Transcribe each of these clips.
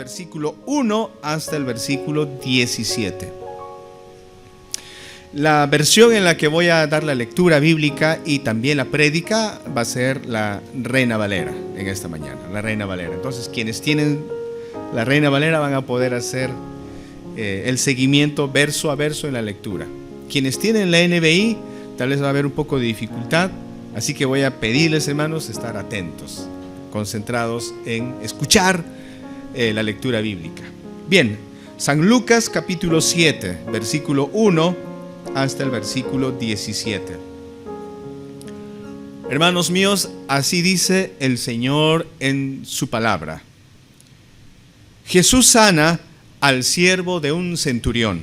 versículo 1 hasta el versículo 17. La versión en la que voy a dar la lectura bíblica y también la prédica va a ser la Reina Valera en esta mañana, la Reina Valera. Entonces, quienes tienen la Reina Valera van a poder hacer el seguimiento verso a verso en la lectura. Quienes tienen la NBI, tal vez va a haber un poco de dificultad, así que voy a pedirles, hermanos, estar atentos, concentrados en escuchar la lectura bíblica. Bien, San Lucas capítulo 7, versículo 1 hasta el versículo 17. Hermanos míos, así dice el Señor en su palabra. Jesús sana al siervo de un centurión.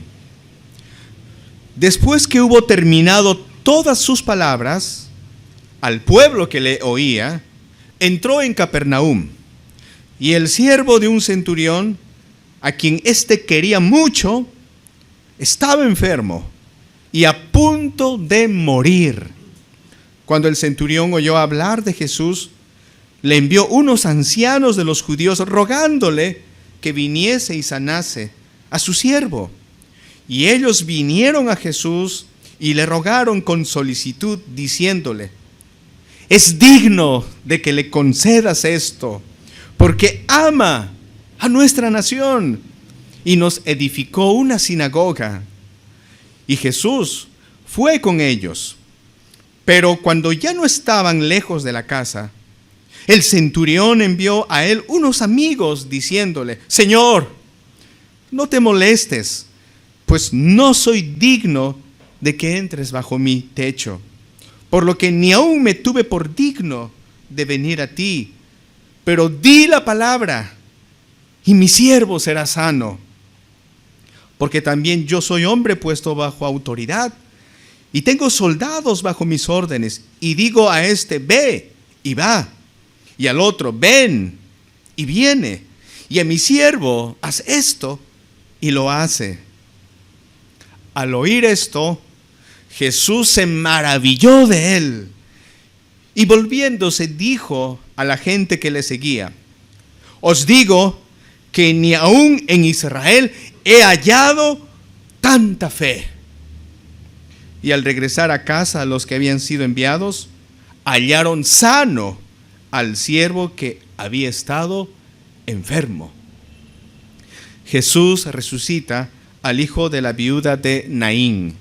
Después que hubo terminado todas sus palabras al pueblo que le oía, entró en Capernaum, y el siervo de un centurión, a quien éste quería mucho, estaba enfermo y a punto de morir. Cuando el centurión oyó hablar de Jesús, le envió unos ancianos de los judíos rogándole que viniese y sanase a su siervo. Y ellos vinieron a Jesús y le rogaron con solicitud, diciéndole: es digno de que le concedas esto, porque ama a nuestra nación y nos edificó una sinagoga. Y Jesús fue con ellos. Pero cuando ya no estaban lejos de la casa, el centurión envió a él unos amigos diciéndole: Señor, no te molestes, pues no soy digno de que entres bajo mi techo, por lo que ni aún me tuve por digno de venir a ti, pero di la palabra y mi siervo será sano. Porque también yo soy hombre puesto bajo autoridad y tengo soldados bajo mis órdenes, y digo a este: ve, y va, y al otro: ven, y viene, y a mi siervo: haz esto, y lo hace. Al oír esto, Jesús se maravilló de él, y volviéndose dijo a la gente que le seguía: os digo que ni aún en Israel he hallado tanta fe. Y al regresar a casa, los que habían sido enviados hallaron sano al siervo que había estado enfermo. Jesús resucita al hijo de la viuda de Naín.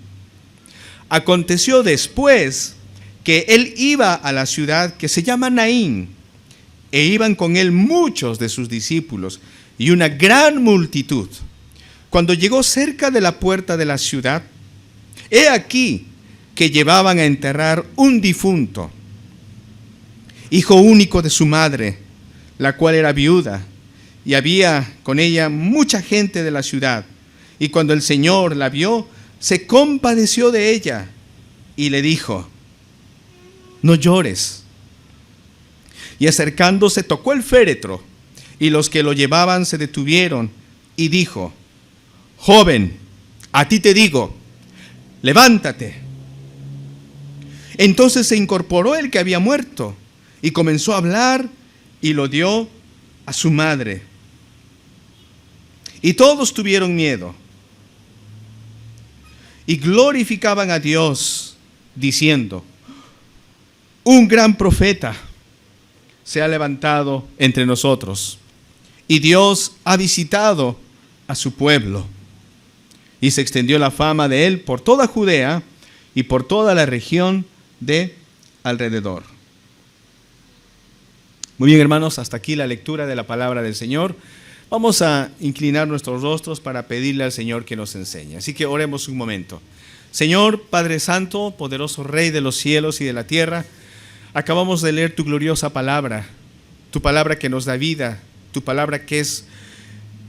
Aconteció después que él iba a la ciudad que se llama Naín, e iban con él muchos de sus discípulos y una gran multitud. Cuando llegó cerca de la puerta de la ciudad, he aquí que llevaban a enterrar un difunto, hijo único de su madre, la cual era viuda, y había con ella mucha gente de la ciudad. Y cuando el Señor la vio, se compadeció de ella y le dijo: no llores. Y acercándose tocó el féretro, y los que lo llevaban se detuvieron, y dijo: joven, a ti te digo, levántate. Entonces se incorporó el que había muerto, y comenzó a hablar, y lo dio a su madre. Y todos tuvieron miedo, y glorificaban a Dios, diciendo: un gran profeta se ha levantado entre nosotros, y Dios ha visitado a su pueblo. Y se extendió la fama de él por toda Judea y por toda la región de alrededor. Muy bien, hermanos, hasta aquí la lectura de la palabra del Señor. Vamos a inclinar nuestros rostros para pedirle al Señor que nos enseñe. Así que oremos un momento. Señor, Padre Santo, poderoso Rey de los cielos y de la tierra, acabamos de leer tu gloriosa palabra, tu palabra que nos da vida, tu palabra que es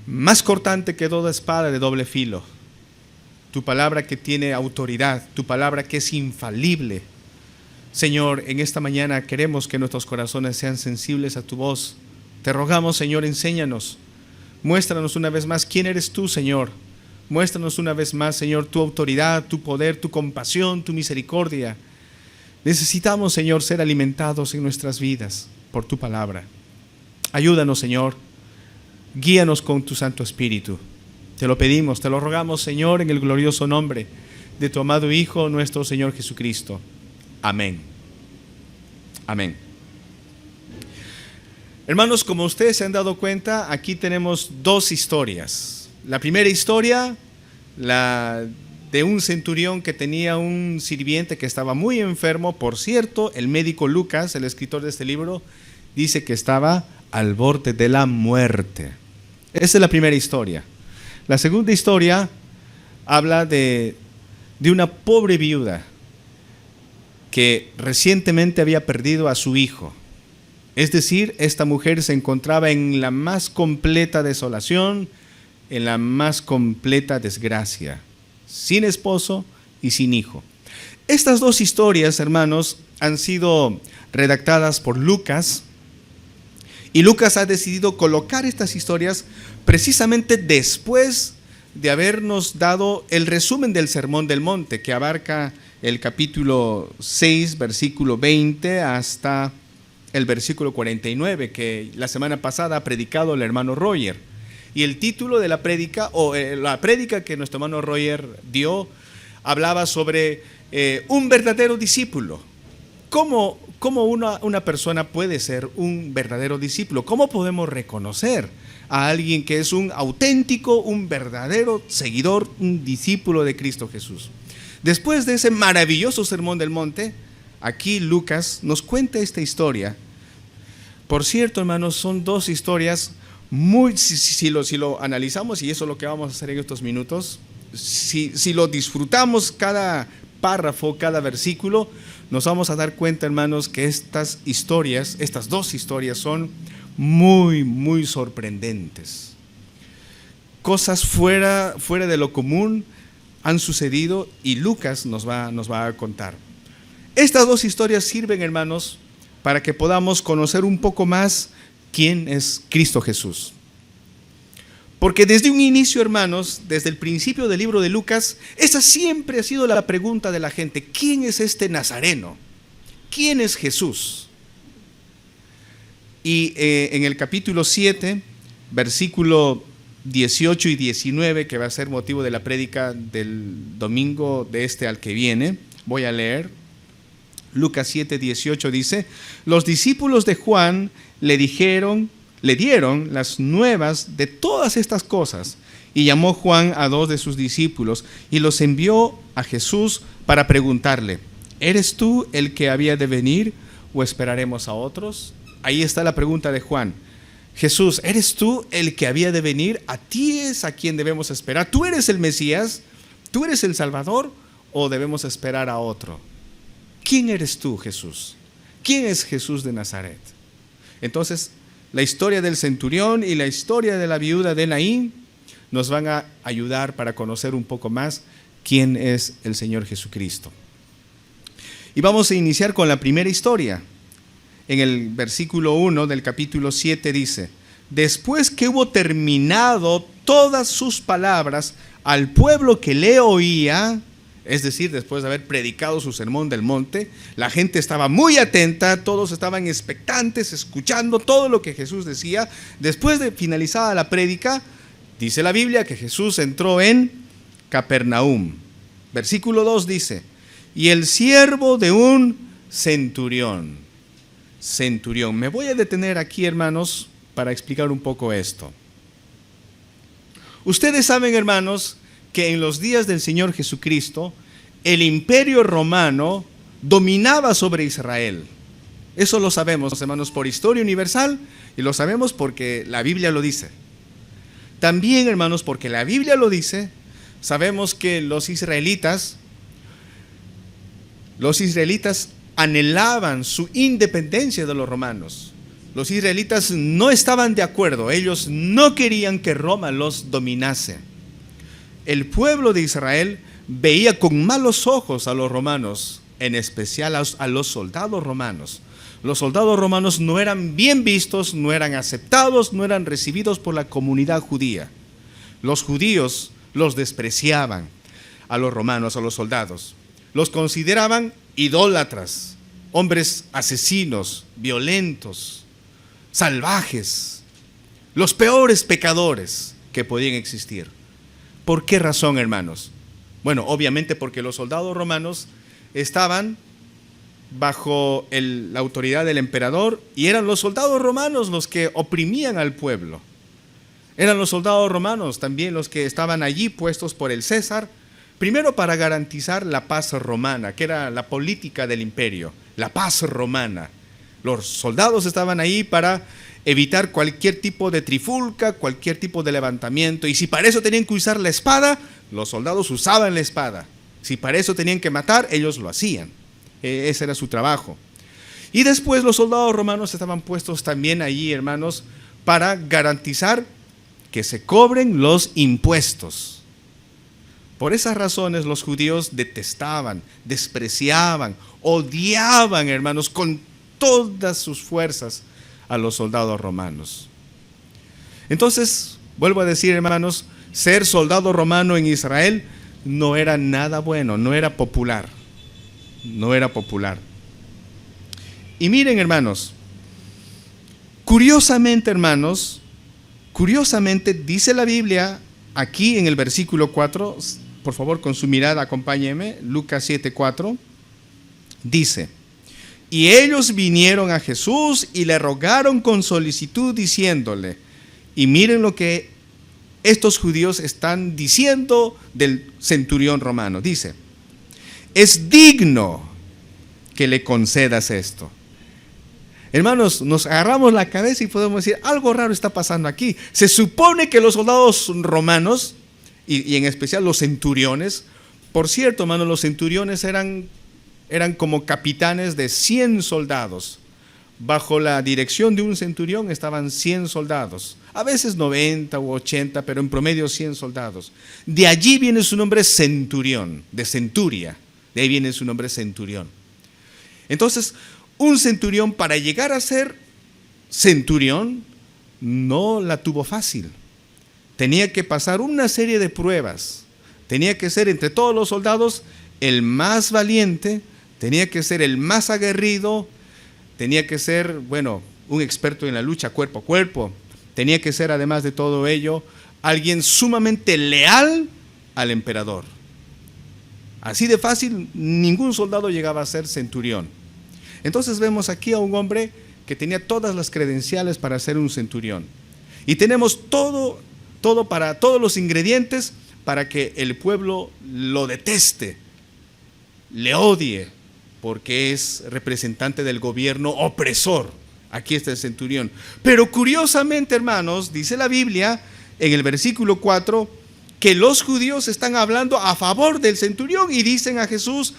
más cortante que toda espada de doble filo, tu palabra que tiene autoridad, tu palabra que es infalible. Señor, en esta mañana queremos que nuestros corazones sean sensibles a tu voz. Te rogamos, Señor, enséñanos. Muéstranos una vez más quién eres tú, Señor. Muéstranos una vez más, Señor, tu autoridad, tu poder, tu compasión, tu misericordia. Necesitamos, Señor, ser alimentados en nuestras vidas por tu palabra. Ayúdanos, Señor. Guíanos con tu Santo Espíritu. Te lo pedimos, te lo rogamos, Señor, en el glorioso nombre de tu amado Hijo, nuestro Señor Jesucristo. Amén. Amén. Hermanos, como ustedes se han dado cuenta, aquí tenemos dos historias. La primera historia, la de un centurión que tenía un sirviente que estaba muy enfermo. Por cierto, el médico Lucas, el escritor de este libro, dice que estaba al borde de la muerte. Esa es la primera historia. La segunda historia habla de una pobre viuda que recientemente había perdido a su hijo. Es decir, esta mujer se encontraba en la más completa desolación, en la más completa desgracia, sin esposo y sin hijo. Estas dos historias, hermanos, han sido redactadas por Lucas, y Lucas ha decidido colocar estas historias precisamente después de habernos dado el resumen del Sermón del Monte, que abarca el capítulo 6, versículo 20 hasta el versículo 49, que la semana pasada ha predicado el hermano Roger. Y el título de la prédica, la prédica que nuestro hermano Roger dio, hablaba sobre un verdadero discípulo. ¿Cómo una persona puede ser un verdadero discípulo? ¿Cómo podemos reconocer a alguien que es un auténtico, un verdadero seguidor, un discípulo de Cristo Jesús? Después de ese maravilloso Sermón del Monte, aquí Lucas nos cuenta esta historia. Por cierto, hermanos, son dos historias si lo analizamos, y eso es lo que vamos a hacer en estos minutos, si lo disfrutamos cada párrafo, cada versículo, nos vamos a dar cuenta, hermanos, que estas dos historias son muy, muy sorprendentes. Cosas fuera de lo común han sucedido y Lucas nos va a contar. Estas dos historias sirven, hermanos, para que podamos conocer un poco más quién es Cristo Jesús. Porque desde un inicio, hermanos, desde el principio del libro de Lucas, esa siempre ha sido la pregunta de la gente: ¿quién es este Nazareno? ¿Quién es Jesús? Y en el capítulo 7, versículo 18 y 19, que va a ser motivo de la prédica del domingo de este al que viene, voy a leer. Lucas 7, 18 dice: los discípulos de Juan le dieron las nuevas de todas estas cosas, y llamó Juan a 2 de sus discípulos y los envió a Jesús para preguntarle: ¿eres tú el que había de venir o esperaremos a otros? Ahí está la pregunta de Juan. Jesús, ¿eres tú el que había de venir? ¿A ti es a quien debemos esperar? ¿Tú eres el Mesías? ¿Tú eres el Salvador o debemos esperar a otro? ¿Quién eres tú, Jesús? ¿Quién es Jesús de Nazaret? Entonces, la historia del centurión y la historia de la viuda de Naín nos van a ayudar para conocer un poco más quién es el Señor Jesucristo. Y vamos a iniciar con la primera historia. En el versículo 1 del capítulo 7 dice: después que hubo terminado todas sus palabras al pueblo que le oía, es decir, después de haber predicado su sermón del monte, la gente estaba muy atenta, todos estaban expectantes, escuchando todo lo que Jesús decía. Después de finalizada la prédica, dice la Biblia que Jesús entró en Capernaum. Versículo 2 dice: y el siervo de un centurión. Me voy a detener aquí, hermanos, para explicar un poco esto. Ustedes saben, hermanos, que en los días del Señor Jesucristo, el imperio romano dominaba sobre Israel. Eso lo sabemos, hermanos, por historia universal, y lo sabemos porque la Biblia lo dice. También, hermanos, porque la Biblia lo dice, sabemos que los israelitas anhelaban su independencia de los romanos. Los israelitas no estaban de acuerdo, ellos no querían que Roma los dominase. El pueblo de Israel veía con malos ojos a los romanos, en especial a los soldados romanos. Los soldados romanos no eran bien vistos, no eran aceptados, no eran recibidos por la comunidad judía. Los judíos los despreciaban a los romanos, a los soldados. Los consideraban idólatras, hombres asesinos, violentos, salvajes. los peores pecadores que podían existir. ¿Por qué razón, hermanos? Bueno, obviamente porque los soldados romanos estaban bajo la autoridad del emperador y eran los soldados romanos los que oprimían al pueblo. Eran los soldados romanos también los que estaban allí puestos por el César, primero para garantizar la paz romana, que era la política del imperio, la paz romana. Los soldados estaban ahí para evitar cualquier tipo de trifulca, cualquier tipo de levantamiento, y si para eso tenían que usar la espada, los soldados usaban la espada. Si para eso tenían que matar, ellos lo hacían. Ese era su trabajo. Y después los soldados romanos estaban puestos también allí, hermanos, para garantizar que se cobren los impuestos. Por esas razones los judíos detestaban, despreciaban, odiaban, hermanos, con todas sus fuerzas a los soldados romanos. Entonces, vuelvo a decir, hermanos, ser soldado romano en Israel no era nada bueno, no era popular. No era popular. Y miren, hermanos, curiosamente, dice la Biblia aquí en el versículo 4, por favor con su mirada acompáñeme, Lucas 7:4, dice: y ellos vinieron a Jesús y le rogaron con solicitud diciéndole, y miren lo que estos judíos están diciendo del centurión romano, dice: es digno que le concedas esto. Hermanos, nos agarramos la cabeza y podemos decir, algo raro está pasando aquí. Se supone que los soldados romanos, y en especial los centuriones, por cierto, hermanos, los centuriones eran como capitanes de 100 soldados. Bajo la dirección de un centurión estaban 100 soldados, a veces 90 u 80, pero en promedio 100 soldados. De allí viene su nombre centurión, de centuria, de ahí viene su nombre centurión. Entonces, un centurión, para llegar a ser centurión, no la tuvo fácil. Tenía que pasar una serie de pruebas. Tenía que ser entre todos los soldados el más valiente, tenía que ser el más aguerrido, tenía que ser, bueno, un experto en la lucha cuerpo a cuerpo. Tenía que ser, además de todo ello, alguien sumamente leal al emperador. Así de fácil, ningún soldado llegaba a ser centurión. Entonces vemos aquí a un hombre que tenía todas las credenciales para ser un centurión. Y tenemos todos los ingredientes para que el pueblo lo deteste, le odie, porque es representante del gobierno opresor. Aquí está el centurión. Pero curiosamente, hermanos, dice la Biblia en el versículo 4 que los judíos están hablando a favor del centurión y dicen a Jesús: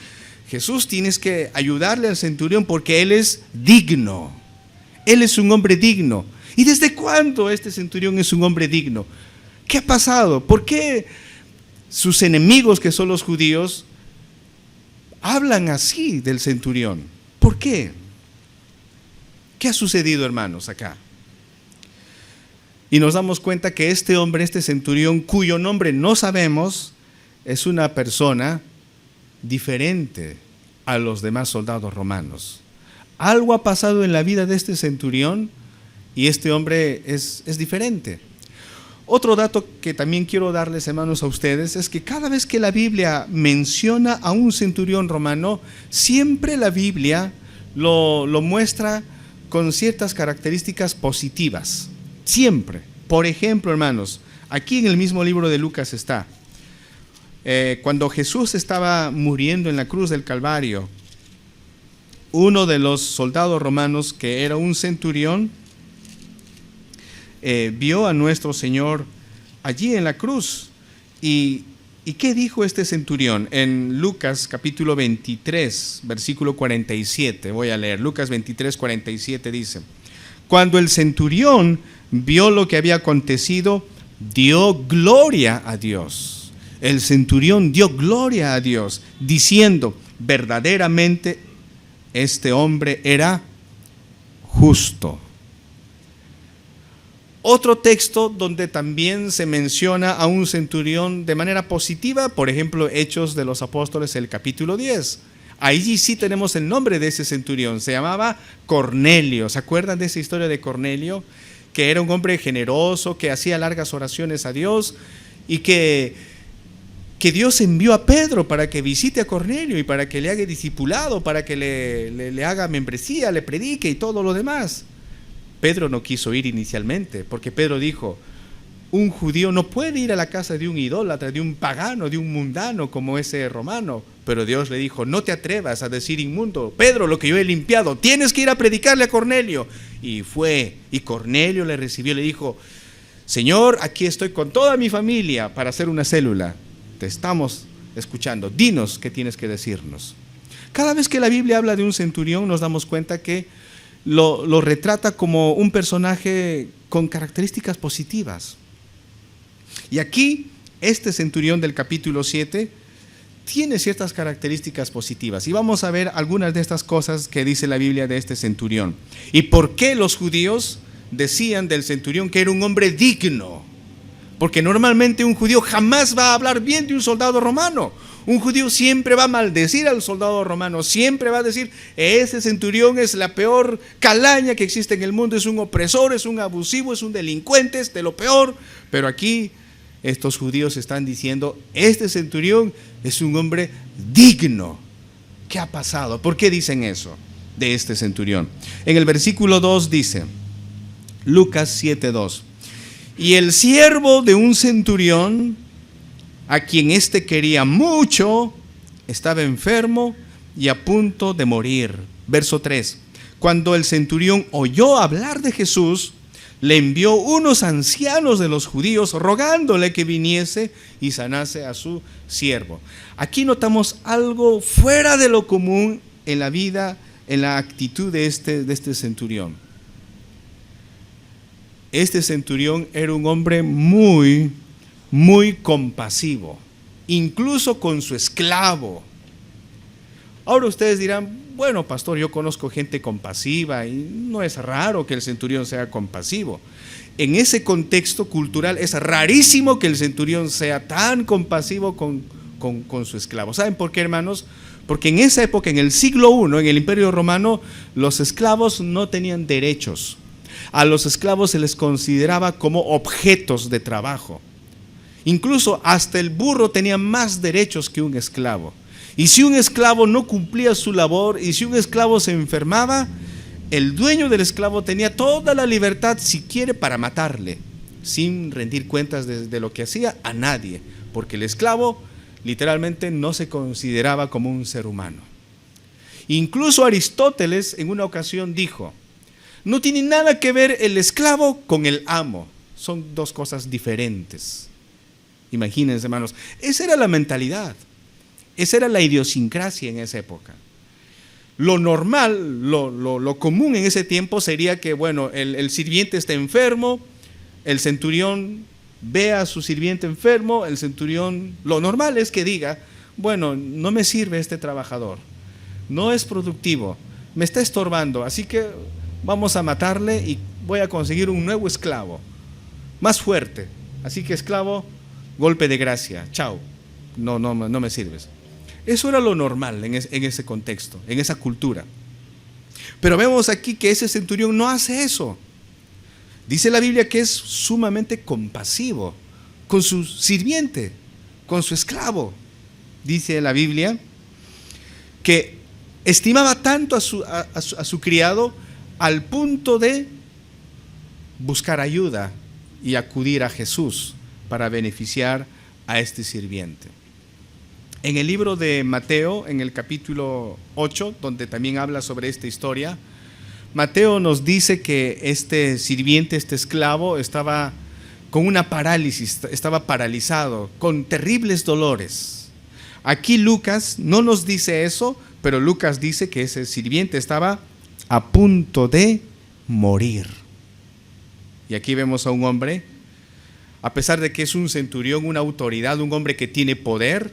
Jesús, tienes que ayudarle al centurión porque él es digno. Él es un hombre digno. ¿Y desde cuándo este centurión es un hombre digno? ¿Qué ha pasado? ¿Por qué sus enemigos, que son los judíos, hablan así del centurión? ¿Por qué? ¿Qué ha sucedido, hermanos, acá? Y nos damos cuenta que este hombre, este centurión, cuyo nombre no sabemos, es una persona diferente a los demás soldados romanos. Algo ha pasado en la vida de este centurión y este hombre es diferente. Otro dato que también quiero darles, hermanos, a ustedes, es que cada vez que la Biblia menciona a un centurión romano, siempre la Biblia lo muestra con ciertas características positivas. Siempre. Por ejemplo, hermanos, aquí en el mismo libro de Lucas está, cuando Jesús estaba muriendo en la cruz del Calvario, uno de los soldados romanos, que era un centurión, vio a nuestro Señor allí en la cruz. ¿Y qué dijo este centurión? En Lucas capítulo 23, versículo 47, voy a leer. Lucas 23, 47 dice: cuando el centurión vio lo que había acontecido, dio gloria a Dios. El centurión dio gloria a Dios, diciendo: verdaderamente este hombre era justo. Otro texto donde también se menciona a un centurión de manera positiva, por ejemplo, Hechos de los Apóstoles, el capítulo 10. Allí sí tenemos el nombre de ese centurión, se llamaba Cornelio. ¿Se acuerdan de esa historia de Cornelio? que era un hombre generoso, que hacía largas oraciones a Dios y que Dios envió a Pedro para que visite a Cornelio y para que le haga discipulado, para que le haga membresía, le predique y todo lo demás. Pedro no quiso ir inicialmente, porque Pedro dijo: un judío no puede ir a la casa de un idólatra, de un pagano, de un mundano como ese romano. Pero Dios le dijo: no te atrevas a decir inmundo, Pedro, lo que yo he limpiado, tienes que ir a predicarle a Cornelio. Y fue, y Cornelio le recibió y le dijo: Señor, aquí estoy con toda mi familia para hacer una célula. Te estamos escuchando, dinos qué tienes que decirnos. Cada vez que la Biblia habla de un centurión, nos damos cuenta que lo retrata como un personaje con características positivas. Y aquí, este centurión del capítulo 7 tiene ciertas características positivas. Y vamos a ver algunas de estas cosas que dice la Biblia de este centurión. ¿Y por qué los judíos decían del centurión que era un hombre digno? Porque normalmente un judío jamás va a hablar bien de un soldado romano. Un judío siempre va a maldecir al soldado romano, siempre va a decir: ese centurión es la peor calaña que existe en el mundo, es un opresor, es un abusivo, es un delincuente, es de lo peor. Pero aquí estos judíos están diciendo: este centurión es un hombre digno. ¿Qué ha pasado? ¿Por qué dicen eso de este centurión? En el versículo 2 dice, Lucas 7:2: y el siervo de un centurión, a quien éste quería mucho, estaba enfermo y a punto de morir. Verso 3: cuando el centurión oyó hablar de Jesús, le envió unos ancianos de los judíos rogándole que viniese y sanase a su siervo. Aquí notamos algo fuera de lo común en la vida, en la actitud de este centurión. Este centurión era un hombre muy, muy compasivo, incluso con su esclavo. Ahora ustedes dirán: bueno, pastor, yo conozco gente compasiva y no es raro que el centurión sea compasivo. En ese contexto cultural es rarísimo que el centurión sea tan compasivo con su esclavo. ¿Saben por qué, hermanos? Porque en esa época, en el siglo I, en el Imperio Romano, los esclavos no tenían derechos. A los esclavos se les consideraba como objetos de trabajo. Incluso hasta el burro tenía más derechos que un esclavo. Y si un esclavo no cumplía su labor, y si un esclavo se enfermaba, el dueño del esclavo tenía toda la libertad, si quiere, para matarle, sin rendir cuentas de lo que hacía a nadie, porque el esclavo literalmente no se consideraba como un ser humano. Incluso Aristóteles en una ocasión dijo: no tiene nada que ver el esclavo con el amo, son dos cosas diferentes. Imagínense, hermanos, esa era la mentalidad, esa era la idiosincrasia en esa época. Lo normal, lo común en ese tiempo sería que, bueno, el sirviente está enfermo, el centurión ve a su sirviente enfermo, el centurión, lo normal es que diga: bueno, no me sirve este trabajador, no es productivo, me está estorbando, así que vamos a matarle y voy a conseguir un nuevo esclavo, más fuerte. Así que, esclavo, golpe de gracia, chao, no me sirves. Eso era lo normal en ese contexto, en esa cultura. Pero vemos aquí que ese centurión no hace eso. Dice la Biblia que es sumamente compasivo con su sirviente, con su esclavo. Dice la Biblia que estimaba tanto a su criado al punto de buscar ayuda y acudir a Jesús para beneficiar a este sirviente. En el libro de Mateo, en el capítulo 8, donde también habla sobre esta historia, Mateo nos dice que este sirviente, este esclavo, estaba con una parálisis, estaba paralizado, con terribles dolores. Aquí Lucas no nos dice eso, pero Lucas dice que ese sirviente estaba a punto de morir. Y aquí vemos a un hombre, a pesar de que es un centurión, una autoridad, un hombre que tiene poder,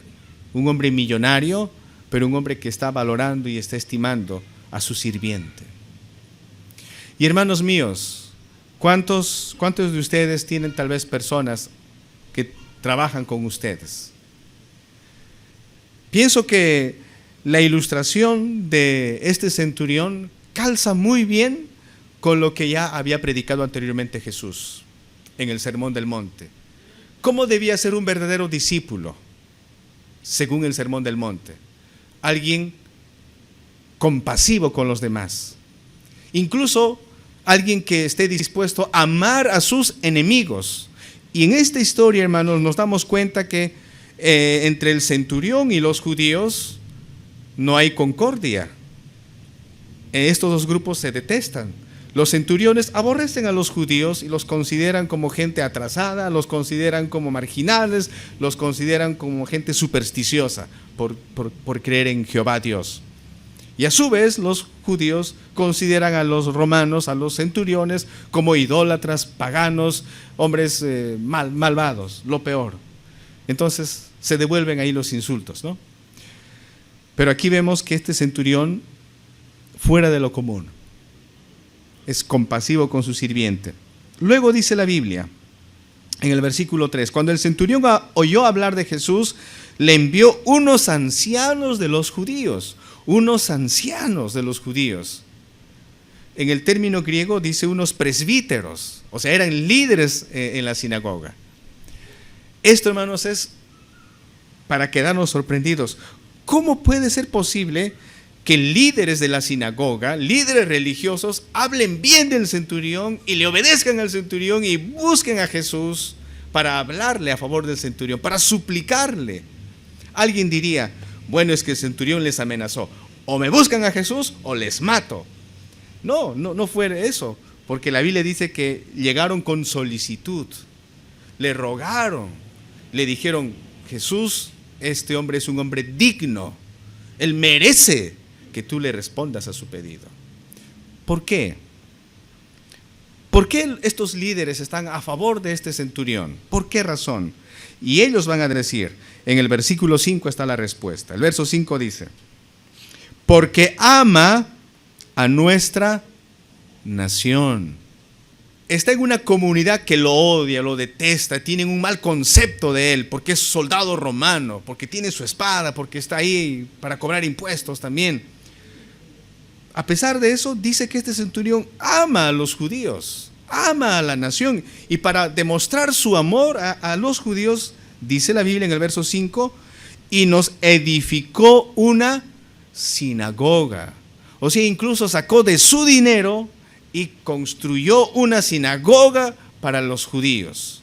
un hombre millonario, pero un hombre que está valorando y está estimando a su sirviente. Y hermanos míos, ¿cuántos de ustedes tienen tal vez personas que trabajan con ustedes? Pienso que la ilustración de este centurión calza muy bien con lo que ya había predicado anteriormente Jesús en el Sermón del Monte. ¿Cómo debía ser un verdadero discípulo según el Sermón del Monte? Alguien compasivo con los demás, incluso alguien que esté dispuesto a amar a sus enemigos. Y en esta historia, hermanos, nos damos cuenta que entre el centurión y los judíos no hay concordia. Estos dos grupos se detestan. Los centuriones aborrecen a los judíos y los consideran como gente atrasada, los consideran como marginales, los consideran como gente supersticiosa por creer en Jehová Dios. Y a su vez los judíos consideran a los romanos, a los centuriones, como idólatras, paganos, hombres malvados, lo peor. Entonces se devuelven ahí los insultos, ¿no? Pero aquí vemos que este centurión, fuera de lo común, es compasivo con su sirviente. Luego dice la Biblia, en el versículo 3, cuando el centurión oyó hablar de Jesús, le envió unos ancianos de los judíos. Unos ancianos de los judíos. En el término griego dice unos presbíteros, o sea, eran líderes en la sinagoga. Esto, hermanos, es para quedarnos sorprendidos. ¿Cómo puede ser posible que líderes de la sinagoga, líderes religiosos, hablen bien del centurión y le obedezcan al centurión y busquen a Jesús para hablarle a favor del centurión, para suplicarle? Alguien diría, bueno, es que el centurión les amenazó, o me buscan a Jesús o les mato. No fue eso, porque la Biblia dice que llegaron con solicitud, le rogaron, le dijeron, Jesús, este hombre es un hombre digno, él merece que tú le respondas a su pedido. ¿Por qué? ¿Por qué estos líderes están a favor de este centurión? ¿Por qué razón? Y ellos van a decir, en el versículo 5 está la respuesta. El verso 5 dice, porque ama a nuestra nación. Está en una comunidad que lo odia, lo detesta, tienen un mal concepto de él, porque es soldado romano, porque tiene su espada, porque está ahí para cobrar impuestos también. A pesar de eso, dice que este centurión ama a los judíos, ama a la nación, y para demostrar su amor a los judíos, dice la Biblia en el verso 5, y nos edificó una sinagoga. O sea, incluso sacó de su dinero y construyó una sinagoga para los judíos.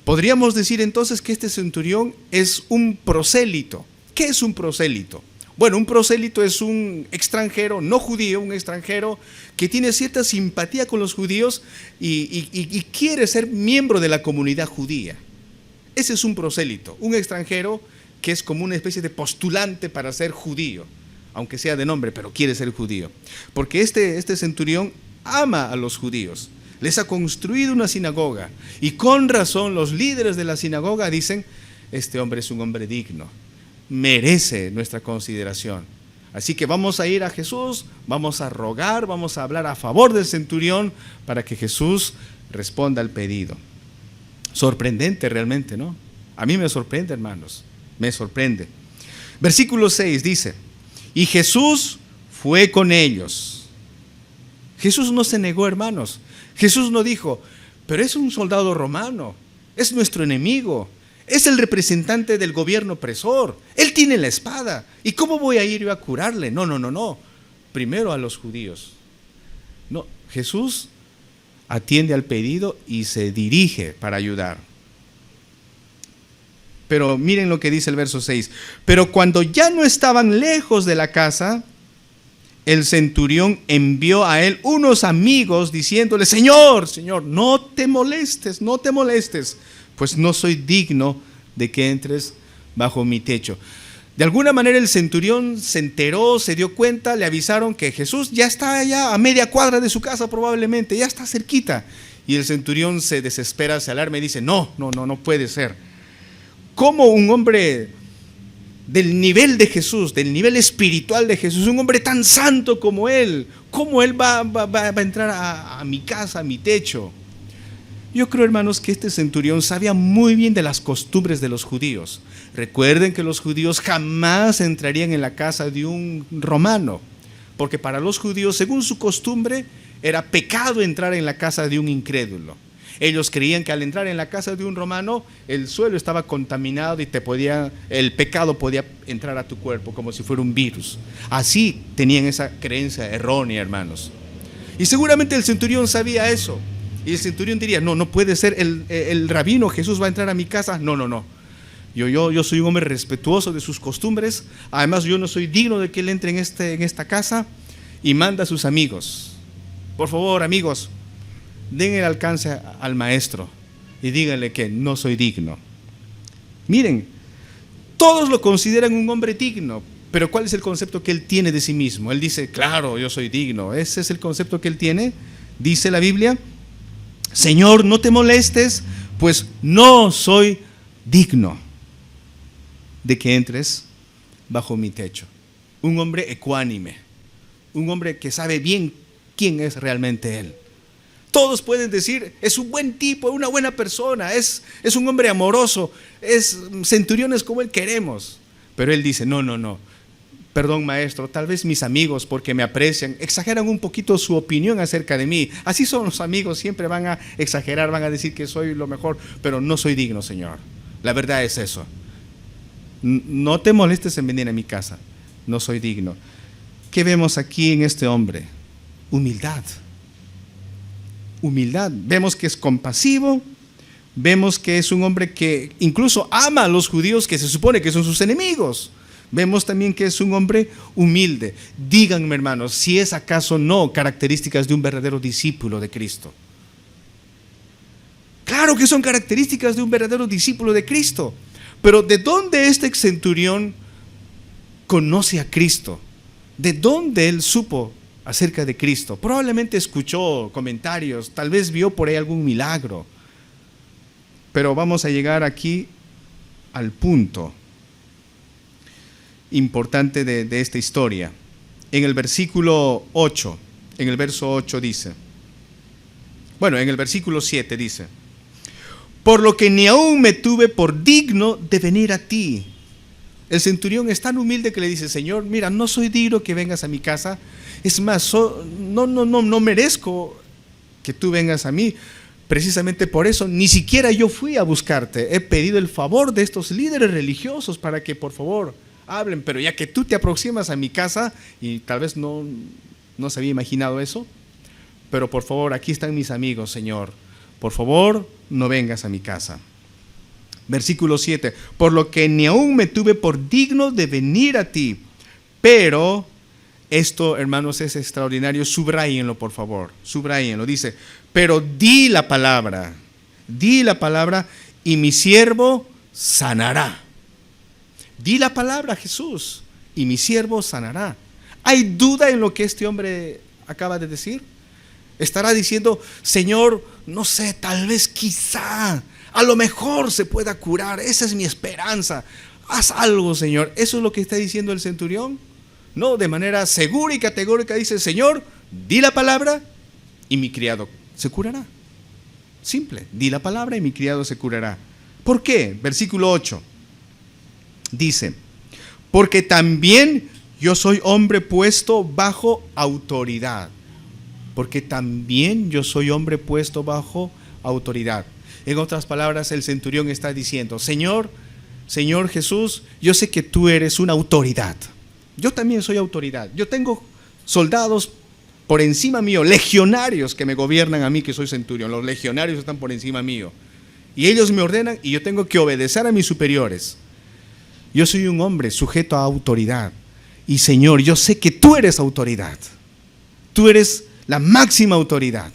Podríamos decir entonces que este centurión es un prosélito. ¿Qué es un prosélito? Bueno, un prosélito es un extranjero, no judío, un extranjero que tiene cierta simpatía con los judíos y quiere ser miembro de la comunidad judía. Ese es un prosélito, un extranjero que es como una especie de postulante para ser judío, aunque sea de nombre, pero quiere ser judío. Porque este centurión ama a los judíos, les ha construido una sinagoga, y con razón los líderes de la sinagoga dicen, este hombre es un hombre digno, merece nuestra consideración. Así que vamos a ir a Jesús, vamos a rogar, vamos a hablar a favor del centurión para que Jesús responda al pedido. Sorprendente realmente, ¿no? A mí me sorprende, hermanos, me sorprende. Versículo 6 dice, y Jesús fue con ellos. Jesús no se negó, hermanos. Jesús no dijo, pero es un soldado romano, es nuestro enemigo, es el representante del gobierno opresor, él tiene la espada, ¿y cómo voy a ir yo a curarle? No. Primero a los judíos. No, Jesús atiende al pedido y se dirige para ayudar. Pero miren lo que dice el verso 6. Pero cuando ya no estaban lejos de la casa, el centurión envió a él unos amigos diciéndole, Señor, no te molestes, pues no soy digno de que entres bajo mi techo. De alguna manera el centurión se enteró, se dio cuenta, le avisaron que Jesús ya está allá a media cuadra de su casa probablemente, ya está cerquita. Y el centurión se desespera, se alarma y dice, no puede ser. ¿Cómo un hombre del nivel de Jesús, del nivel espiritual de Jesús, un hombre tan santo como él, cómo él va a entrar a mi casa, a mi techo? Yo creo, hermanos, que este centurión sabía muy bien de las costumbres de los judíos. Recuerden que los judíos jamás entrarían en la casa de un romano, porque para los judíos, según su costumbre, era pecado entrar en la casa de un incrédulo. Ellos creían que al entrar en la casa de un romano, el suelo estaba contaminado y el pecado podía entrar a tu cuerpo como si fuera un virus. Así tenían esa creencia errónea, hermanos. Y seguramente el centurión sabía eso. Y el centurión diría, no puede ser, el rabino Jesús va a entrar a mi casa. No. Yo soy un hombre respetuoso de sus costumbres. Además, yo no soy digno de que él entre en esta casa. Y manda a sus amigos. Por favor, amigos, den el alcance al maestro y díganle que no soy digno. Miren, todos lo consideran un hombre digno, pero ¿cuál es el concepto que él tiene de sí mismo? Él dice, claro, yo soy digno. Ese es el concepto que él tiene. Dice la Biblia, Señor, no te molestes, pues no soy digno de que entres bajo mi techo. Un hombre ecuánime, un hombre que sabe bien quién es realmente él. Todos pueden decir, es un buen tipo, una buena persona, es un hombre amoroso, es centuriones como él queremos. Pero él dice, no, perdón maestro, tal vez mis amigos, porque me aprecian, exageran un poquito su opinión acerca de mí. Así son los amigos, siempre van a exagerar, van a decir que soy lo mejor, pero no soy digno, Señor. La verdad es eso. No te molestes en venir a mi casa, no soy digno. ¿Qué vemos aquí en este hombre? Humildad. Vemos que es compasivo, vemos que es un hombre que incluso ama a los judíos que se supone que son sus enemigos. Vemos también que es un hombre humilde. Díganme, hermanos, si es acaso no características de un verdadero discípulo de Cristo. Claro que son características de un verdadero discípulo de Cristo. Pero ¿de dónde este centurión conoce a Cristo? ¿De dónde él supo acerca de Cristo? Probablemente escuchó comentarios, tal vez vio por ahí algún milagro. Pero vamos a llegar aquí al punto importante de esta historia. En el versículo 8, en el verso 8 dice, en el versículo 7 dice, por lo que ni aún me tuve por digno de venir a ti. El centurión es tan humilde que le dice, Señor, mira, no soy digno que vengas a mi casa. Es más, no merezco que tú vengas a mí. Precisamente por eso, ni siquiera yo fui a buscarte. He pedido el favor de estos líderes religiosos para que por favor hablen. Pero ya que tú te aproximas a mi casa, y tal vez no se había imaginado eso, pero por favor, aquí están mis amigos, Señor. Por favor, no vengas a mi casa. Versículo 7, por lo que ni aún me tuve por digno de venir a ti. Pero, esto, hermanos, es extraordinario. Subrayenlo, por favor. Subrayenlo. Dice, pero di la palabra y mi siervo sanará. Di la palabra, Jesús, y mi siervo sanará. ¿Hay duda en lo que este hombre acaba de decir? Estará diciendo, Señor, no sé, tal vez, quizá, a lo mejor se pueda curar. Esa es mi esperanza. Haz algo, Señor. ¿Eso es lo que está diciendo el centurión? No, de manera segura y categórica dice, Señor, di la palabra y mi criado se curará. Simple, di la palabra y mi criado se curará. ¿Por qué? Versículo 8 dice, porque también yo soy hombre puesto bajo autoridad. Porque también yo soy hombre puesto bajo autoridad. En otras palabras, el centurión está diciendo, Señor Jesús, yo sé que tú eres una autoridad. Yo también soy autoridad. Yo tengo soldados por encima mío, legionarios que me gobiernan a mí, que soy centurión. Los legionarios están por encima mío. Y ellos me ordenan y yo tengo que obedecer a mis superiores. Yo soy un hombre sujeto a autoridad. Y Señor, yo sé que tú eres autoridad. Tú eres la máxima autoridad.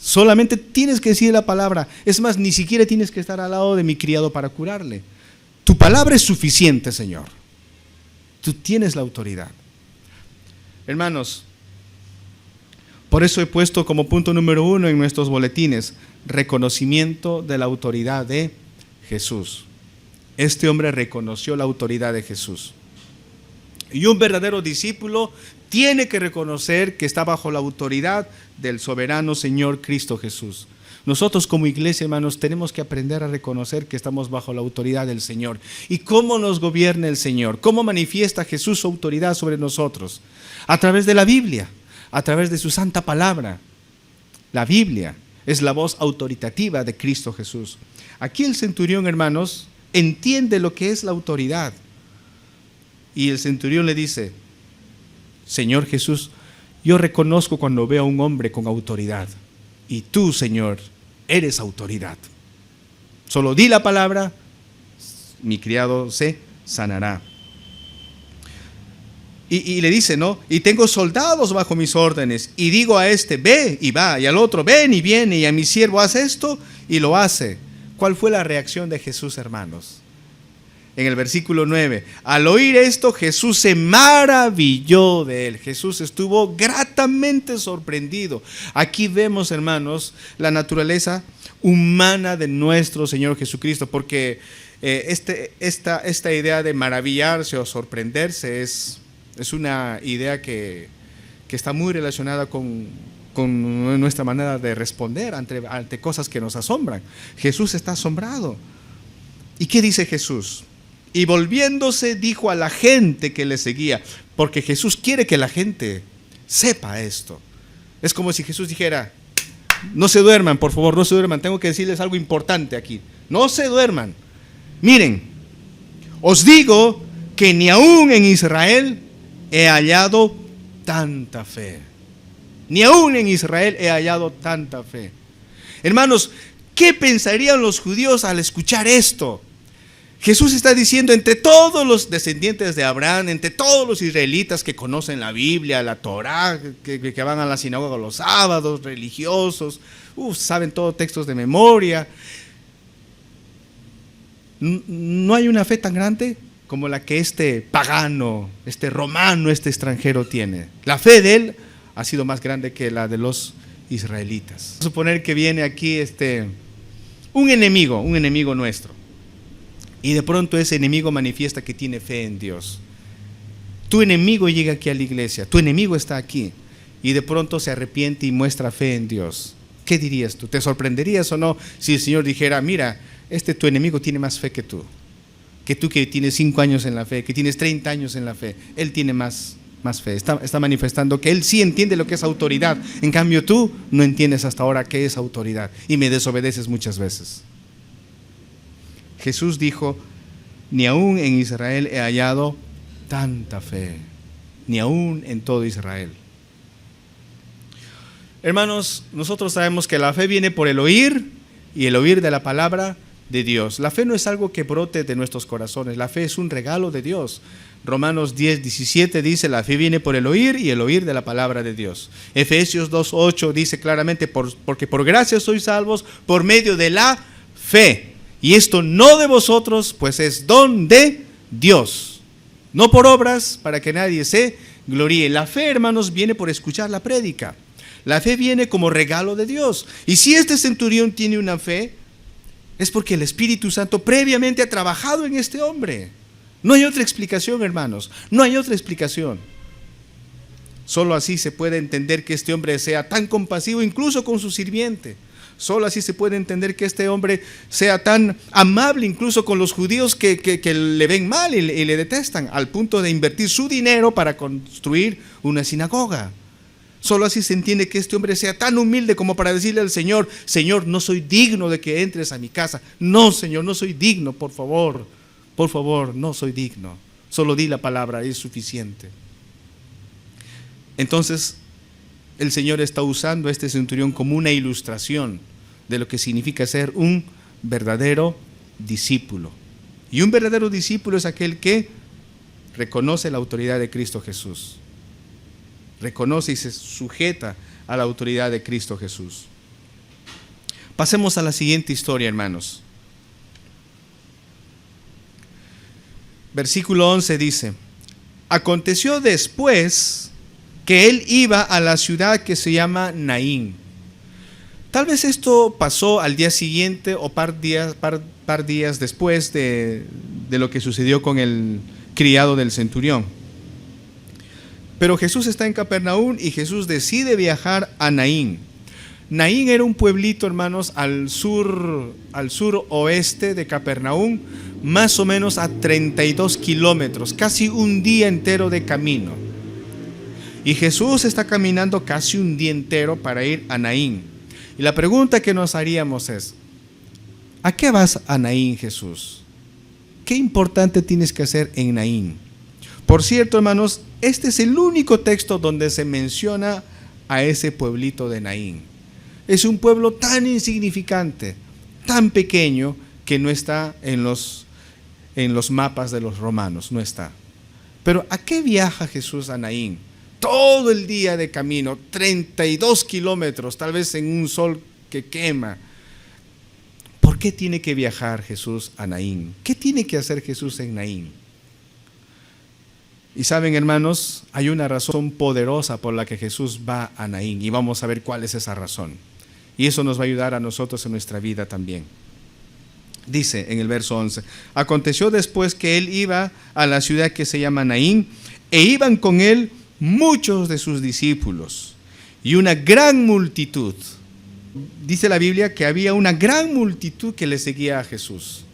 Solamente tienes que decir la palabra. Es más, ni siquiera tienes que estar al lado de mi criado para curarle. Tu palabra es suficiente, Señor. Tú tienes la autoridad. Hermanos, por eso he puesto como punto número 1 en nuestros boletines, reconocimiento de la autoridad de Jesús. Este hombre reconoció la autoridad de Jesús. Y un verdadero discípulo tiene que reconocer que está bajo la autoridad del soberano Señor Cristo Jesús. Nosotros como iglesia, hermanos, tenemos que aprender a reconocer que estamos bajo la autoridad del Señor. ¿Y cómo nos gobierna el Señor? ¿Cómo manifiesta Jesús su autoridad sobre nosotros? A través de la Biblia, a través de su santa palabra. La Biblia es la voz autoritativa de Cristo Jesús. Aquí el centurión, hermanos, entiende lo que es la autoridad. Y el centurión le dice: Señor Jesús, yo reconozco cuando veo a un hombre con autoridad. Y tú, Señor, eres autoridad. Solo di la palabra, mi criado se sanará. Y le dice, ¿no? Y tengo soldados bajo mis órdenes. Y digo a este, ve y va. Y al otro, ven y viene. Y a mi siervo, haz esto y lo hace. ¿Cuál fue la reacción de Jesús, hermanos? En el versículo 9, al oír esto, Jesús se maravilló de él. Jesús estuvo gratamente sorprendido. Aquí vemos, hermanos, la naturaleza humana de nuestro Señor Jesucristo, porque esta idea de maravillarse o sorprenderse es una idea que está muy relacionada con nuestra manera de responder ante cosas que nos asombran. Jesús está asombrado. ¿Y qué dice Jesús? Y volviéndose dijo a la gente que le seguía, porque Jesús quiere que la gente sepa esto. Es como si Jesús dijera: no se duerman, por favor, no se duerman, tengo que decirles algo importante aquí. No se duerman. Miren, os digo que ni aún en Israel he hallado tanta fe. Ni aún en Israel he hallado tanta fe. Hermanos, ¿qué pensarían los judíos al escuchar esto? Jesús está diciendo, entre todos los descendientes de Abraham, entre todos los israelitas que conocen la Biblia, la Torá, que van a la sinagoga los sábados, religiosos, saben todos textos de memoria, no hay una fe tan grande como la que este pagano, este romano, este extranjero tiene. La fe de él ha sido más grande que la de los israelitas. Vamos a suponer que viene aquí un enemigo nuestro. Y de pronto ese enemigo manifiesta que tiene fe en Dios. Tu enemigo llega aquí a la iglesia, tu enemigo está aquí y de pronto se arrepiente y muestra fe en Dios. ¿Qué dirías tú? ¿Te sorprenderías o no si el Señor dijera: mira, tu enemigo tiene más fe que tú que tienes 5 años en la fe, que tienes 30 años en la fe? Él tiene más fe, está manifestando que él sí entiende lo que es autoridad. En cambio tú no entiendes hasta ahora qué es autoridad y me desobedeces muchas veces. Jesús dijo: ni aún en Israel he hallado tanta fe, ni aún en todo Israel. Hermanos, nosotros sabemos que la fe viene por el oír y el oír de la palabra de Dios. La fe no es algo que brote de nuestros corazones, la fe es un regalo de Dios. Romanos 10:17 dice: la fe viene por el oír y el oír de la palabra de Dios. Efesios 2:8 dice claramente: porque por gracia sois salvos por medio de la fe. Y esto no de vosotros, pues es don de Dios, no por obras, para que nadie se gloríe. La fe, hermanos, viene por escuchar la prédica. La fe viene como regalo de Dios. Y si este centurión tiene una fe, es porque el Espíritu Santo previamente ha trabajado en este hombre. No hay otra explicación, hermanos, no hay otra explicación. Solo así se puede entender que este hombre sea tan compasivo incluso con su sirviente. Solo así se puede entender que este hombre sea tan amable incluso con los judíos que le ven mal y le detestan, al punto de invertir su dinero para construir una sinagoga. Solo así se entiende que este hombre sea tan humilde como para decirle al Señor: Señor, no soy digno de que entres a mi casa. No, Señor, no soy digno, por favor, no soy digno. Solo di la palabra, es suficiente. Entonces, el Señor está usando a este centurión como una ilustración de lo que significa ser un verdadero discípulo. Y un verdadero discípulo es aquel que reconoce la autoridad de Cristo Jesús. Reconoce y se sujeta a la autoridad de Cristo Jesús. Pasemos a la siguiente historia, hermanos. Versículo 11 dice: aconteció después que él iba a la ciudad que se llama Naín. Tal vez esto pasó al día siguiente o par días después de lo que sucedió con el criado del centurión. Pero Jesús está en Capernaum y Jesús decide viajar a Naín. Naín era un pueblito, hermanos, al suroeste de Capernaum, más o menos a 32 kilómetros, casi un día entero de camino. Y Jesús está caminando casi un día entero para ir a Naín. Y la pregunta que nos haríamos es: ¿a qué vas a Naín, Jesús? ¿Qué importante tienes que hacer en Naín? Por cierto, hermanos, este es el único texto donde se menciona a ese pueblito de Naín. Es un pueblo tan insignificante, tan pequeño, que no está en los mapas de los romanos, no está. Pero ¿a qué viaja Jesús a Naín? Todo el día de camino, 32 kilómetros, tal vez en un sol que quema. ¿Por qué tiene que viajar Jesús a Naín? ¿Qué tiene que hacer Jesús en Naín? Y saben, hermanos, hay una razón poderosa por la que Jesús va a Naín, y vamos a ver cuál es esa razón. Y eso nos va a ayudar a nosotros en nuestra vida también. Dice en el verso 11: aconteció después que él iba a la ciudad que se llama Naín, e iban con él muchos de sus discípulos y una gran multitud. Dice la Biblia que había una gran multitud que le seguía a Jesús.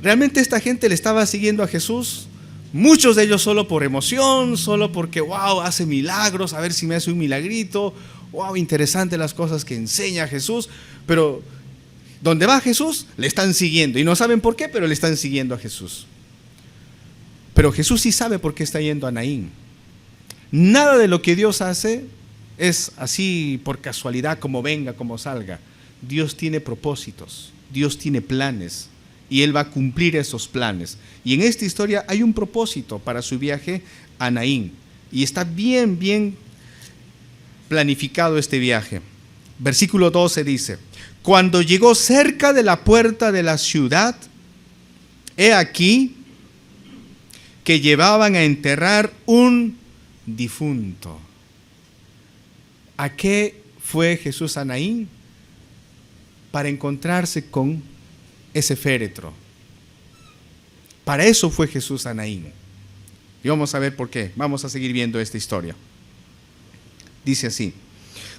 ¿Realmente esta gente le estaba siguiendo a Jesús? Muchos de ellos solo por emoción, solo porque wow, hace milagros, a ver si me hace un milagrito, wow, interesante las cosas que enseña Jesús. Pero donde va Jesús, le están siguiendo, y no saben por qué, pero le están siguiendo a Jesús. Pero Jesús sí sabe por qué está yendo a Naín. Nada de lo que Dios hace es así por casualidad, como venga, como salga. Dios tiene propósitos, Dios tiene planes, y Él va a cumplir esos planes. Y en esta historia hay un propósito para su viaje a Naín, y está bien planificado este viaje. Versículo 12 dice: cuando llegó cerca de la puerta de la ciudad, he aquí que llevaban a enterrar un difunto. ¿A qué fue Jesús a Naín? Para encontrarse con ese féretro. Para eso fue Jesús a Naín. Y vamos a ver por qué. Vamos a seguir viendo esta historia. Dice así: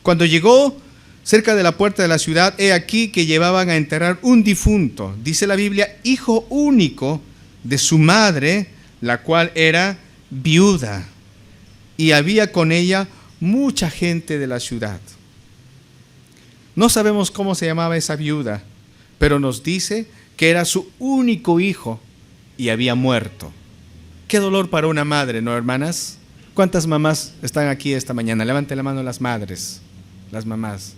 cuando llegó cerca de la puerta de la ciudad, he aquí que llevaban a enterrar un difunto, dice la Biblia, hijo único de su madre, la cual era viuda, y había con ella mucha gente de la ciudad. No sabemos cómo se llamaba esa viuda, pero nos dice que era su único hijo y había muerto. Qué dolor para una madre, ¿no, hermanas? ¿Cuántas mamás están aquí esta mañana? Levanten la mano las madres, las mamás.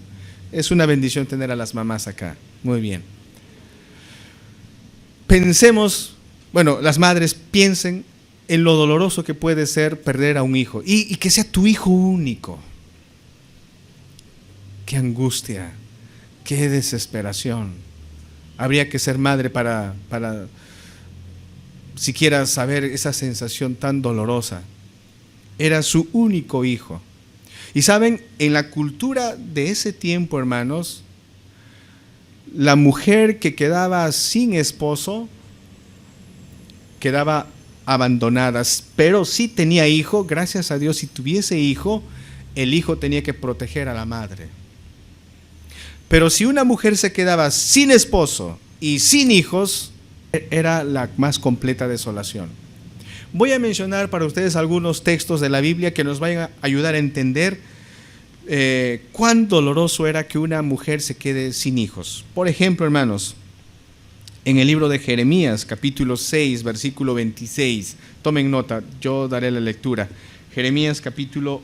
Es una bendición tener a las mamás acá. Muy bien. Pensemos, bueno, las madres piensen en lo doloroso que puede ser perder a un hijo y que sea tu hijo único. Qué angustia, qué desesperación. Habría que ser madre para siquiera saber esa sensación tan dolorosa. Era su único hijo. Y saben, en la cultura de ese tiempo, hermanos, la mujer que quedaba sin esposo quedaba abandonada, pero si tenía hijo, gracias a Dios, si tuviese hijo, el hijo tenía que proteger a la madre. Pero si una mujer se quedaba sin esposo y sin hijos, era la más completa desolación. Voy a mencionar para ustedes algunos textos de la Biblia que nos vayan a ayudar a entender cuán doloroso era que una mujer se quede sin hijos. Por ejemplo, hermanos, en el libro de Jeremías, capítulo 6, versículo 26, tomen nota, yo daré la lectura. Jeremías capítulo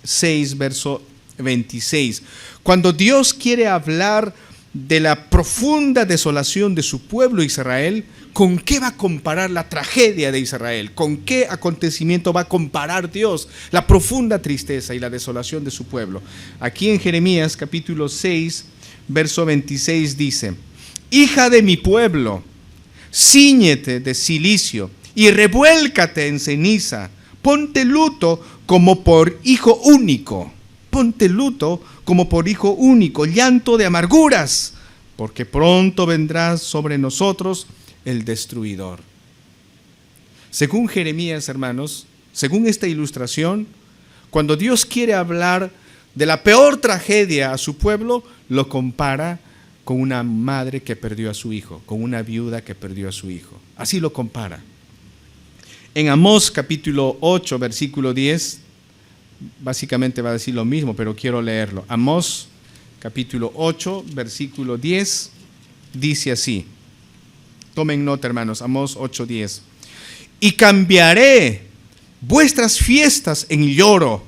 6, verso 26. Cuando Dios quiere hablar de la profunda desolación de su pueblo Israel, ¿con qué va a comparar la tragedia de Israel? ¿Con qué acontecimiento va a comparar Dios la profunda tristeza y la desolación de su pueblo? Aquí en Jeremías capítulo 6, verso 26 dice: hija de mi pueblo, cíñete de cilicio y revuélcate en ceniza, ponte luto como por hijo único. Ponte luto como por hijo único, llanto de amarguras, porque pronto vendrá sobre nosotros el destruidor. Según Jeremías, hermanos, según esta ilustración, cuando Dios quiere hablar de la peor tragedia a su pueblo, lo compara con una madre que perdió a su hijo, con una viuda que perdió a su hijo. Así lo compara. En Amós capítulo 8, versículo 10, básicamente va a decir lo mismo, pero quiero leerlo. Amós, capítulo 8, versículo 10, dice así. Tomen nota, hermanos, Amós 8:10. Y cambiaré vuestras fiestas en lloro,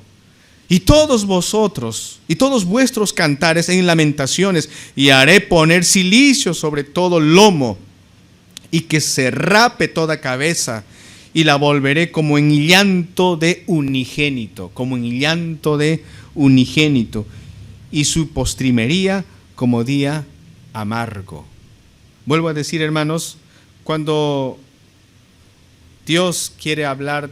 y todos vosotros, y todos vuestros cantares en lamentaciones, y haré poner cilicio sobre todo lomo, y que se rape toda cabeza, y la volveré como en llanto de unigénito, y su postrimería como día amargo. Vuelvo a decir, hermanos, cuando Dios quiere hablar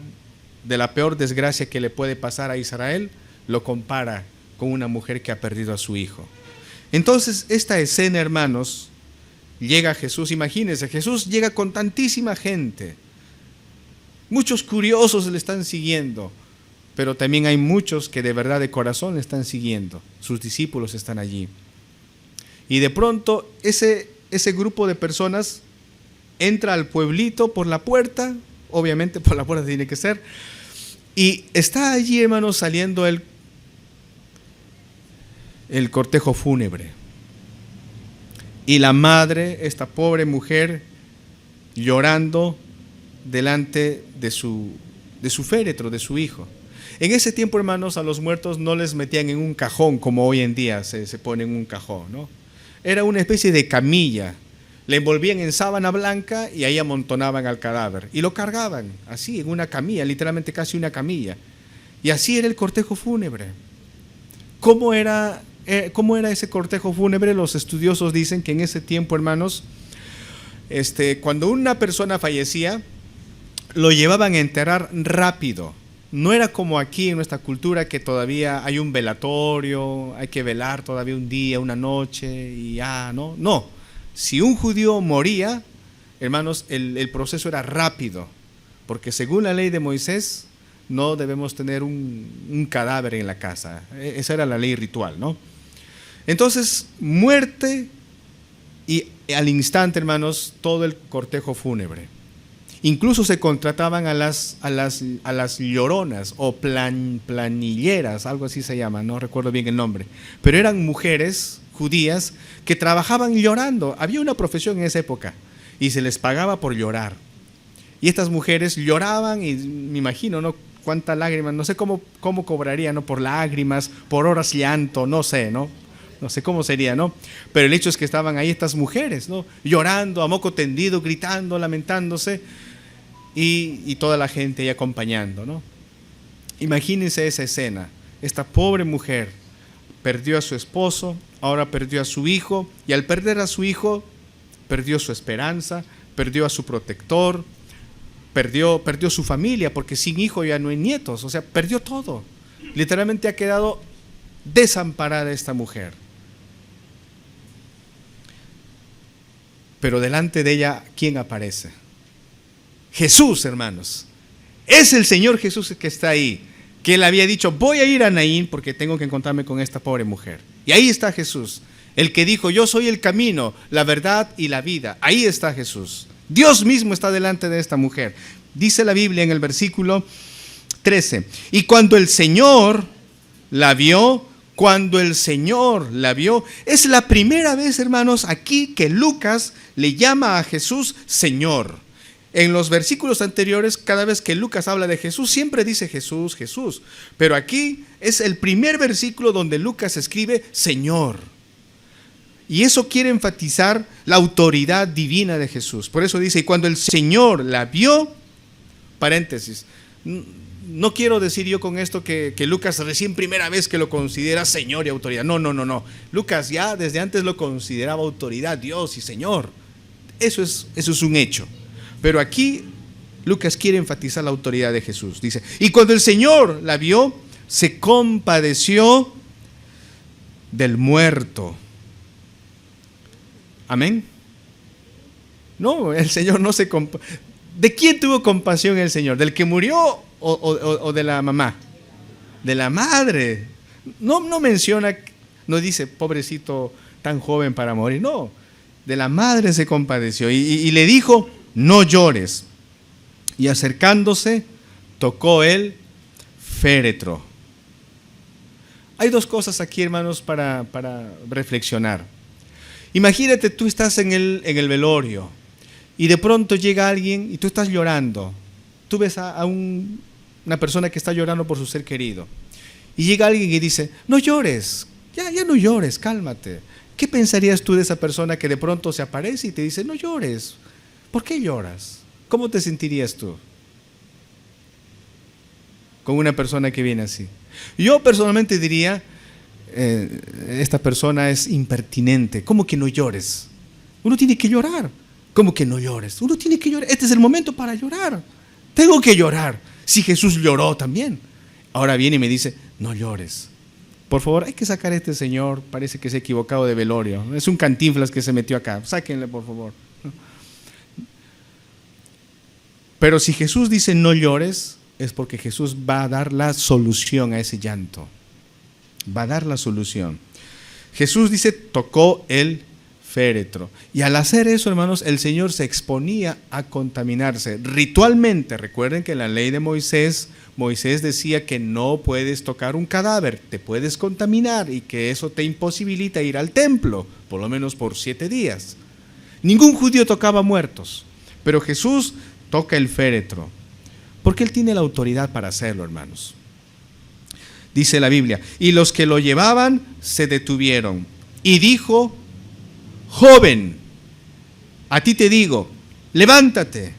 de la peor desgracia que le puede pasar a Israel, lo compara con una mujer que ha perdido a su hijo. Entonces, esta escena, hermanos, llega Jesús. Imagínense, Jesús llega con tantísima gente. Muchos curiosos le están siguiendo, pero también hay muchos que de verdad de corazón le están siguiendo. Sus discípulos están allí. Y de pronto ese grupo de personas entra al pueblito por la puerta, obviamente por la puerta tiene que ser, y está allí, hermanos, saliendo el cortejo fúnebre. Y la madre, esta pobre mujer, llorando delante de su féretro, de su hijo. En ese tiempo, hermanos, a los muertos no les metían en un cajón como hoy en día se pone en un cajón, ¿no? Era una especie de camilla. Le envolvían en sábana blanca y ahí amontonaban al cadáver. Y lo cargaban así, en una camilla, literalmente casi una camilla. Y así era el cortejo fúnebre. ¿Cómo era ese cortejo fúnebre? Los estudiosos dicen que en ese tiempo, hermanos, cuando una persona fallecía, lo llevaban a enterrar rápido. No era como aquí en nuestra cultura, que todavía hay un velatorio, hay que velar todavía un día, una noche y ya, ¿no? No, si un judío moría, hermanos, el proceso era rápido, porque según la ley de Moisés, no debemos tener un cadáver en la casa. Esa era la ley ritual, ¿no? Entonces, muerte y al instante, hermanos, todo el cortejo fúnebre. Incluso se contrataban a las lloronas o planilleras, algo así se llama, no recuerdo bien el nombre, pero eran mujeres judías que trabajaban llorando. Había una profesión en esa época y se les pagaba por llorar. Y estas mujeres lloraban y me imagino, ¿no? Cuántas lágrimas, no sé cómo cobrarían, ¿no? Por lágrimas, por horas llanto, no sé, ¿no? No sé cómo sería, ¿no? Pero el hecho es que estaban ahí estas mujeres, ¿no? Llorando a moco tendido, gritando, lamentándose, y toda la gente ahí acompañando, ¿no? Imagínense esa escena. Esta pobre mujer perdió a su esposo, ahora perdió a su hijo, y al perder a su hijo, perdió su esperanza, perdió a su protector, perdió su familia, porque sin hijo ya no hay nietos, o sea, perdió todo. Literalmente ha quedado desamparada esta mujer. Pero delante de ella, ¿quién aparece? Jesús, hermanos. Es el Señor Jesús que está ahí, que él había dicho, voy a ir a Naín porque tengo que encontrarme con esta pobre mujer. Y ahí está Jesús, el que dijo, yo soy el camino, la verdad y la vida. Ahí está Jesús. Dios mismo está delante de esta mujer. Dice la Biblia en el versículo 13, y cuando el Señor la vio, es la primera vez, hermanos, aquí que Lucas le llama a Jesús Señor. En los versículos anteriores, cada vez que Lucas habla de Jesús, siempre dice Jesús, Jesús. Pero aquí es el primer versículo donde Lucas escribe Señor. Y eso quiere enfatizar la autoridad divina de Jesús. Por eso dice, y cuando el Señor la vio, paréntesis, no quiero decir yo con esto que Lucas recién primera vez que lo considera Señor y autoridad. No. Lucas ya desde antes lo consideraba autoridad, Dios y Señor. Eso es un hecho. Pero aquí Lucas quiere enfatizar la autoridad de Jesús. Dice, y cuando el Señor la vio, se compadeció del muerto. Amén. No, el Señor no se compadeció. ¿De quién tuvo compasión el Señor? ¿Del que murió o de la mamá? De la madre. No menciona, no dice, pobrecito tan joven para morir. No, de la madre se compadeció y le dijo, no llores. Y acercándose, tocó el féretro. Hay dos cosas aquí, hermanos, para reflexionar. Imagínate, tú estás en el velorio y de pronto llega alguien y tú estás llorando. Tú ves a una persona que está llorando por su ser querido. Y llega alguien y dice, no llores, ya no llores, cálmate. ¿Qué pensarías tú de esa persona que de pronto se aparece y te dice, no llores? ¿Por qué lloras? ¿Cómo te sentirías tú con una persona que viene así? Yo personalmente diría, esta persona es impertinente. ¿Cómo que no llores? Uno tiene que llorar. ¿Cómo que no llores? Uno tiene que llorar. Este es el momento para llorar. Tengo que llorar. Si Jesús lloró también. Ahora viene y me dice, no llores. Por favor, hay que sacar a este señor. Parece que se ha equivocado de velorio. Es un Cantinflas que se metió acá. Sáquenle, por favor. Pero si Jesús dice no llores, es porque Jesús va a dar la solución a ese llanto. Va a dar la solución. Jesús dice, tocó el féretro. Y al hacer eso, hermanos, el Señor se exponía a contaminarse. Ritualmente, recuerden que en la ley de Moisés decía que no puedes tocar un cadáver, te puedes contaminar y que eso te imposibilita ir al templo, por lo menos por 7 días. Ningún judío tocaba muertos, pero Jesús toca el féretro, porque Él tiene la autoridad para hacerlo, hermanos. Dice la Biblia, y los que lo llevaban se detuvieron, y dijo, joven, a ti te digo, levántate.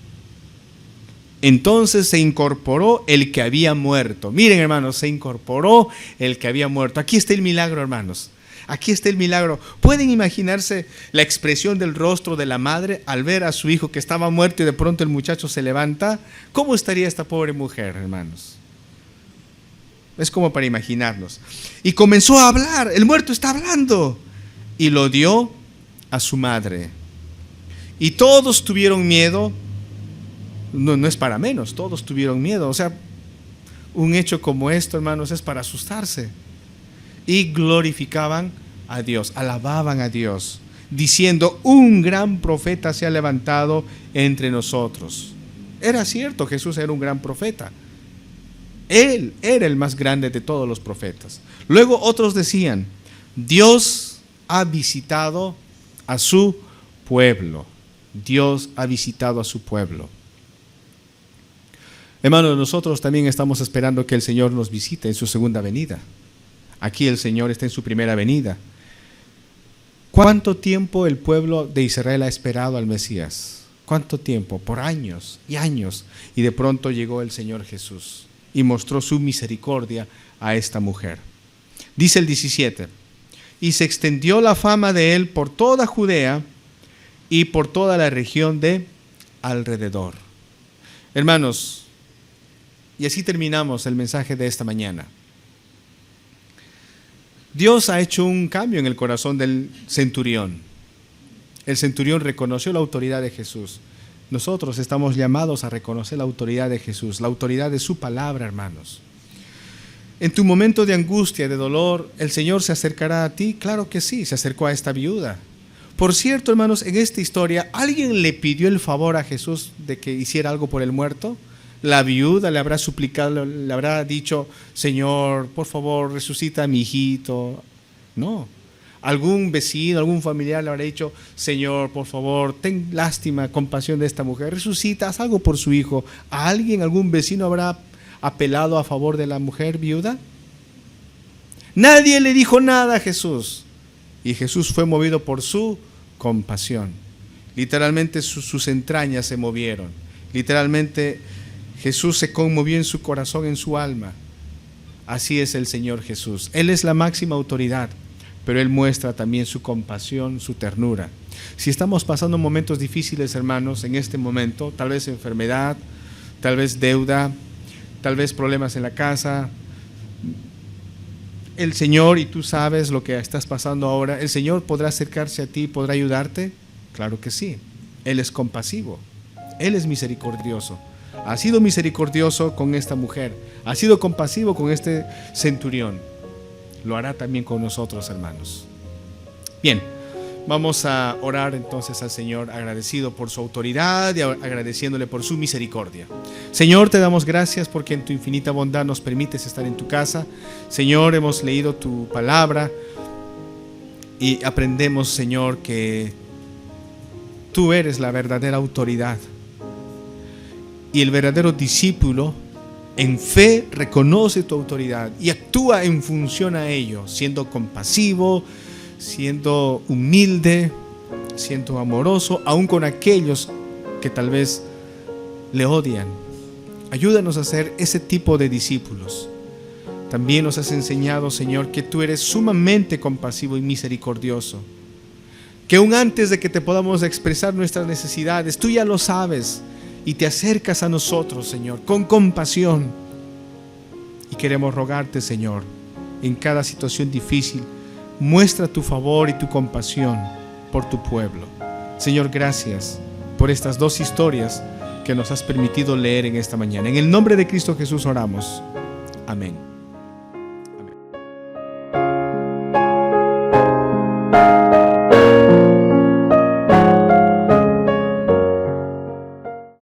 Entonces se incorporó el que había muerto. Miren, hermanos, se incorporó el que había muerto. Aquí está el milagro, hermanos. Aquí está el milagro. ¿Pueden imaginarse la expresión del rostro de la madre al ver a su hijo que estaba muerto y de pronto el muchacho se levanta? ¿Cómo estaría esta pobre mujer, hermanos? Es como para imaginarnos. Y comenzó a hablar. El muerto está hablando. Y lo dio a su madre. Y todos tuvieron miedo. No es para menos, todos tuvieron miedo. O sea, un hecho como esto, hermanos, es para asustarse. Y glorificaban a Dios, alababan a Dios, diciendo, un gran profeta se ha levantado entre nosotros. Era cierto, Jesús era un gran profeta. Él era el más grande de todos los profetas. Luego otros decían, Dios ha visitado a su pueblo. Dios ha visitado a su pueblo. Hermanos, nosotros también estamos esperando que el Señor nos visite en su segunda venida. Aquí el Señor está en su primera venida. ¿Cuánto tiempo el pueblo de Israel ha esperado al Mesías? ¿Cuánto tiempo? Por años y años. Y de pronto llegó el Señor Jesús y mostró su misericordia a esta mujer. Dice el 17, y se extendió la fama de él por toda Judea y por toda la región de alrededor. Hermanos, y así terminamos el mensaje de esta mañana. Dios ha hecho un cambio en el corazón del centurión. El centurión reconoció la autoridad de Jesús. Nosotros estamos llamados a reconocer la autoridad de Jesús, la autoridad de su palabra, hermanos. En tu momento de angustia, de dolor, ¿el Señor se acercará a ti? Claro que sí, se acercó a esta viuda. Por cierto, hermanos, en esta historia, ¿alguien le pidió el favor a Jesús de que hiciera algo por el muerto? La viuda le habrá suplicado, le habrá dicho, Señor, por favor, resucita a mi hijito. No. Algún vecino, algún familiar le habrá dicho, Señor, por favor, ten lástima, compasión de esta mujer, resucita, haz algo por su hijo. ¿A alguien, algún vecino habrá apelado a favor de la mujer viuda? Nadie le dijo nada a Jesús. Y Jesús fue movido por su compasión. Literalmente sus entrañas se movieron. Literalmente Jesús se conmovió en su corazón, en su alma. Así es el Señor Jesús. Él es la máxima autoridad, pero Él muestra también su compasión, su ternura. Si estamos pasando momentos difíciles, hermanos, en este momento, tal vez enfermedad, tal vez deuda, tal vez problemas en la casa, el Señor, y tú sabes lo que estás pasando ahora, ¿el Señor podrá acercarse a ti, podrá ayudarte? Claro que sí. Él es compasivo, Él es misericordioso. Ha sido misericordioso con esta mujer, ha sido compasivo con este centurión. Lo hará también con nosotros, hermanos. Bien, Vamos a orar entonces al Señor, agradecido por su autoridad y agradeciéndole por su misericordia. Señor, te damos gracias porque en tu infinita bondad nos permites estar en tu casa. Señor, hemos leído tu palabra y aprendemos, Señor, que tú eres la verdadera autoridad. Y el verdadero discípulo en fe reconoce tu autoridad y actúa en función a ello, siendo compasivo, siendo humilde, siendo amoroso, aun con aquellos que tal vez le odian. Ayúdanos a ser ese tipo de discípulos. También nos has enseñado, Señor, que tú eres sumamente compasivo y misericordioso, que aun antes de que te podamos expresar nuestras necesidades, tú ya lo sabes y te acercas a nosotros, Señor, con compasión. Y queremos rogarte, Señor, en cada situación difícil, muestra tu favor y tu compasión por tu pueblo. Señor, gracias por estas dos historias que nos has permitido leer en esta mañana. En el nombre de Cristo Jesús oramos. Amén.